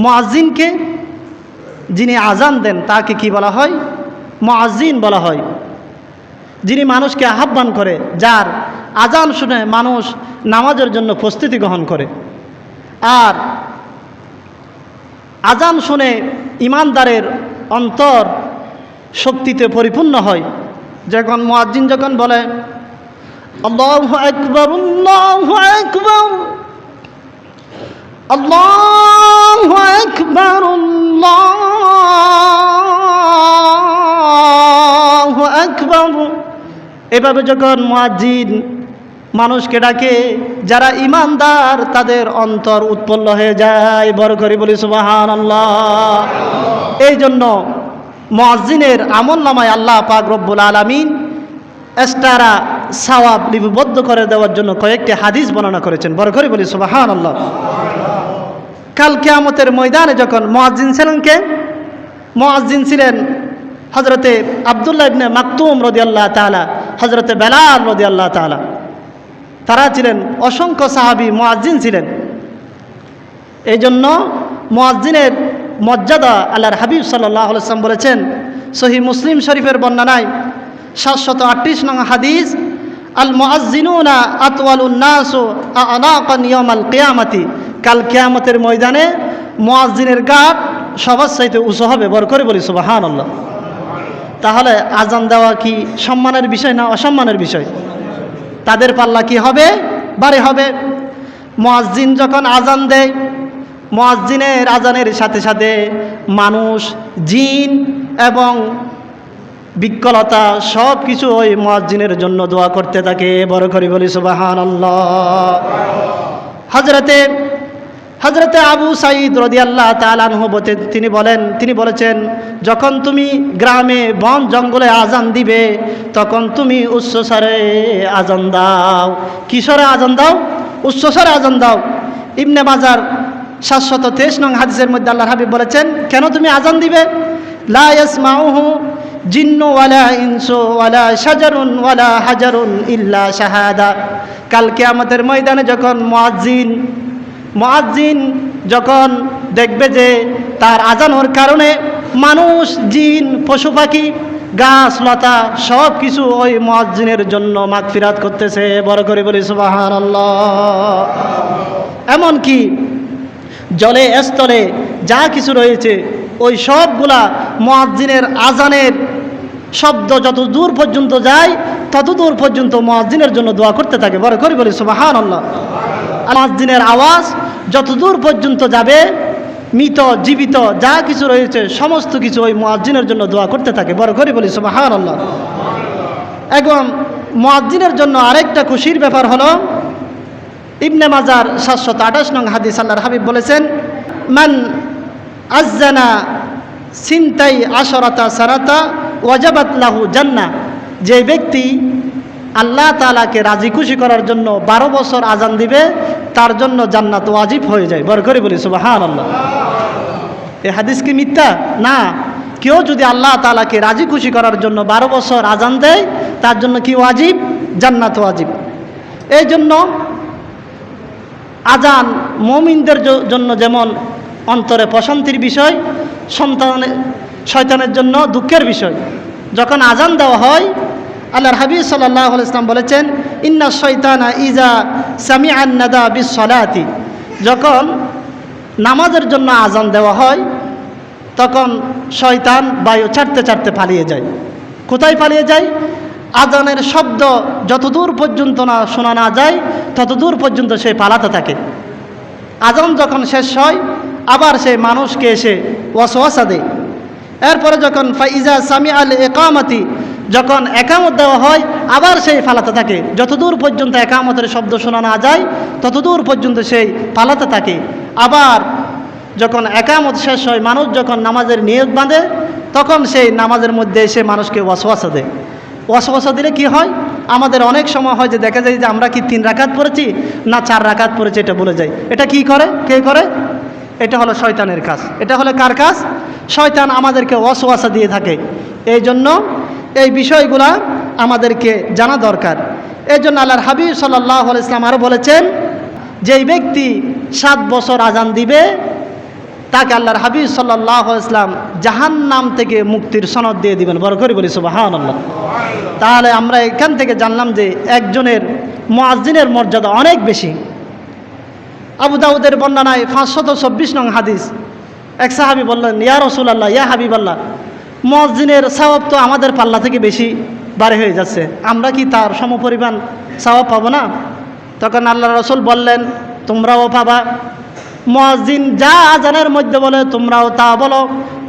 মুয়াজ্জিনকে, যিনি আজান দেন তাকে কি বলা হয়? মুয়াজ্জিন বলা হয়। যিনি মানুষকে আহ্বান করে, যার আজান শুনে মানুষ নামাজের জন্য প্রস্তুতি গ্রহণ করে। আর আজান শুনে ঈমানদারের অন্তর শক্তিতে পরিপূর্ণ হয়। যখন মুয়াজ্জিন যখন বলে আল্লাহু আকবার, আল্লাহু আকবার, আল্লাহু আকবার, আল্লাহু আকবার, এভাবে যখন মুয়াজ্জিন মানুষকে ডাকে, যারা ঈমানদার তাদের অন্তর উৎপন্ন হয়ে যায়। বড় করে বলি সুবহানাল্লাহ। এই জন্য মুয়াজ্জিনের আমলনামায় আল্লাহ পাক রব্বুল আলামিন এক্সট্রা সওয়াব লিপিবদ্ধ করে দেওয়ার জন্য কয়েকটি হাদিস বর্ণনা করেছেন। বড় করে বলি সুবহানাল্লাহ। কাল কিয়ামতের ময়দানে যখন মুয়াজ্জিন ছিলেন কে? মুয়াজ্জিন ছিলেন হযরতে আব্দুল্লাহ ইবনে মাকতুম রাদিয়াল্লাহু তাআলা, হযরতে বেলাল রাদিয়াল্লাহু তাআলা। তারা ছিলেন অসংখ্য সাহাবী মুয়াজ্জিন ছিলেন। এই জন্য মুয়াজ্জিনের মর্যাদা আল্লাহর হাবিব সাল্লাল্লাহু আলাইহি ওয়াসাল্লাম বলেছেন, সহিহ মুসলিম শরীফের বর্ণনায় 738 নং হাদিস, আল মুয়াজ্জিনুনা আতওয়ালুন নাসু আনাকান ইয়াউমাল কিয়ামাতি, কাল কিয়ামতের ময়দানে মুয়াজ্জিনের গাঁট সবার চাইতে উঁচু হবে। বড় করে বলি সুবহানাল্লাহ। তাহলে আজান দেওয়া কি সম্মানের বিষয় না অসম্মানের বিষয়? তাদের পাল্লা কি হবে? বাড়ি হবে। মুয়াজ্জিন যখন আজান দেয়, মুয়াজ্জিনের আজানের সাথে সাথে মানুষ, জিন এবং বিকলতা সব কিছু ওই মুয়াজ্জিনের জন্য দোয়া করতে থাকে। বড় করে বলি সুবহানাল্লাহ। হযরতে আবু সাঈদ রাদিয়াল্লাহু তাআলা আনহু তিনি বলেছেন, যখন তুমি গ্রামে বন জঙ্গলে আজান দিবে তখন তুমি উচ্চস্বরে আজান দাও। কিশোরে আজান দাও? উচ্চস্বরে আজান দাও। ইবনে মাজার 723 নং হাদিসের মধ্যে আল্লাহর হাবিব বলেছেন, কেন তুমি আজান দিবে? লা ইয়াসমাউহু জিন্নু ওয়ালা ইনসু ওয়ালা শাজারুন ওয়ালা হাজারুন ইল্লা শাহাদা। কাল কিয়ামতের ময়দানে যখন মুয়াজ্জিন যখন দেখবে যে তার আজানোর কারণে মানুষ, জিন, পশু পাখি, গাছ লতা সব কিছু ওই মুয়াজ্জিনের জন্য মাগফিরাত করতেছে। বড় করে বলি সুবহানাল্লাহ। এমনকি জলে স্থলে যা কিছু রয়েছে ওই সবগুলা মুয়াজ্জিনের আজানের শব্দ যত দূর পর্যন্ত যায় তত দূর পর্যন্ত মুয়াজ্জিনের জন্য দোয়া করতে থাকে। বড় করে বলি সুবহানাল্লাহ। মুয়াজ্জিনের আওয়াজ যত দূর পর্যন্ত যাবে, মৃত জীবিত যা কিছু রয়েছে সমস্ত কিছু ওই মুয়াজ্জিনের জন্য দোয়া করতে থাকে। বড় করে বলি সুবহানাল্লাহ। এবং মুয়াজ্জিনের জন্য আরেকটা খুশির ব্যাপার হলো, ইবনে মাজার 728 নং হাদিস আল্লাহর হাবিব বলেছেন, মান আযানা সিনতাই আশরাতা সানাতা ওয়াজাবাত লাহু জান্নাহ। যে ব্যক্তি আল্লাহ তাআলাকে রাজি খুশি করার জন্য 12 বছর আজান দিবে তার জন্য জান্নাত ওয়াজিব হয়ে যায়। বড় করে বলি সুবহানাল্লাহ। এই হাদিস কি মিথ্যা? না। কেউ যদি আল্লাহ তাআলাকে রাজি খুশি করার জন্য 12 বছর আজান দেয় তার জন্য কি ওয়াজিব? জান্নাত ওয়াজিব। এই জন্য আজান মুমিনদের জন্য যেমন অন্তরে প্রশান্তির বিষয়, শয়তানের জন্য দুঃখের বিষয়। যখন আজান দেওয়া হয়, আল্লাহর হাবিব সাল্লাল্লাহু আলাইহি ওয়াসাল্লাম বলেছেন, ইন্না শাইতানা ইজা সামিআন নাদা বিস-সালাতি, যখন নামাজের জন্য আজান দেওয়া হয় তখন শয়তান বায়ু ছাড়তে ছাড়তে পালিয়ে যায়। কোথায় পালিয়ে যায়? আজানের শব্দ যতদূর পর্যন্ত না শোনা না যায় ততদূর পর্যন্ত সে পালাতে থাকে। আজান যখন শেষ হয় আবার সে মানুষকে এসে ওয়াসওয়াসা দেয়। এরপরে যখন ফাইজা সামিআল ইকামাতি, যখন একামত দেওয়া হয় আবার সেই পালাতে থাকে। যতদূর পর্যন্ত একামতের শব্দ শোনা না যায় ততদূর পর্যন্ত সেই পালাতে থাকে। আবার যখন একামত শেষ হয়, মানুষ যখন নামাজের নিয়ত বাঁধে তখন সেই নামাজের মধ্যে এসে মানুষকে ওয়াসওয়াসা দেয়। ওয়াসওয়াসা দিলে কি হয়? আমাদের অনেক সময় হয় যে দেখা যায় যে আমরা কি 3 রাকাত পড়েছি না 4 রাকাত পড়েছি এটা বলে যাই। এটা কি করে? কে করে? এটা হলো শয়তানের কাজ। এটা হলো কার কাজ? শয়তান আমাদেরকে ওয়াসওয়াসা দিয়ে থাকে। এই জন্য এই বিষয়গুলা আমাদেরকে জানা দরকার। এই জন্য আল্লাহর হাবিব সাল্লাল্লাহু আলাইহি ওয়াসাল্লাম আরও বলেছেন, যেই ব্যক্তি 7 বছর আজান দিবে তাকে আল্লাহর হাবিব সাল্লাল্লাহু আলাইহি ওয়াসাল্লাম জাহান্নাম থেকে মুক্তির সনদ দিয়ে দিবেন। বড় করে বলি সুবহানাল্লাহ। তাহলে আমরা এখান থেকে জানলাম যে একজনের মুয়াজ্জিনের মর্যাদা অনেক বেশি। আবু দাউদের বর্ণনায় 526 নং হাদিস, এক সাহাবী বললেন, ইয়া রাসূলুল্লাহ, ইয়া হাবিবাল্লাহ, মুয়াজ্জিনের সওয়াব তো আমাদের পাল্লা থেকে বেশি বাড়ে হয়ে যাচ্ছে, আমরা কি তার সমপরিমাণ সওয়াব পাবো না? তখন আল্লাহর রাসূল বললেন, তোমরাও পাবা। মুয়াজ্জিন যা আজানের মধ্যে বলে তোমরাও তা বলো।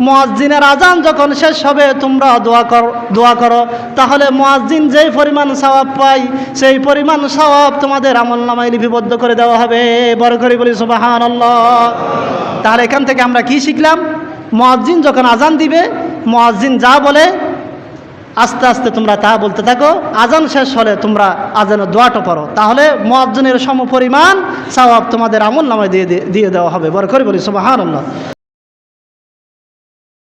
মুয়াজ্জিনের আজান যখন শেষ হবে তোমরা দোয়া করো, তাহলে মুয়াজ্জিন যেই পরিমাণ সওয়াব পায় সেই পরিমাণ সওয়াব তোমাদের আমলনামায় লিপিবদ্ধ করে দেওয়া হবে। বড় করে বলি সুবহানাল্লাহ। তাহলে এখান থেকে আমরা কি শিখলাম? মুয়াজ্জিন যখন আজান দিবে, মুয়াজ্জিন যা বলে আস্তে আস্তে তোমরা তা বলতে থাকো, আজান শেষ হলে তোমরা আজানের দোয়াটা পড়ো, তাহলে মুয়াজ্জিনের সমপরিমাণ সওয়াব তোমাদের আমলনামায় দিয়ে দেওয়া হবে। বড় করে বলি সুবহানাল্লাহ।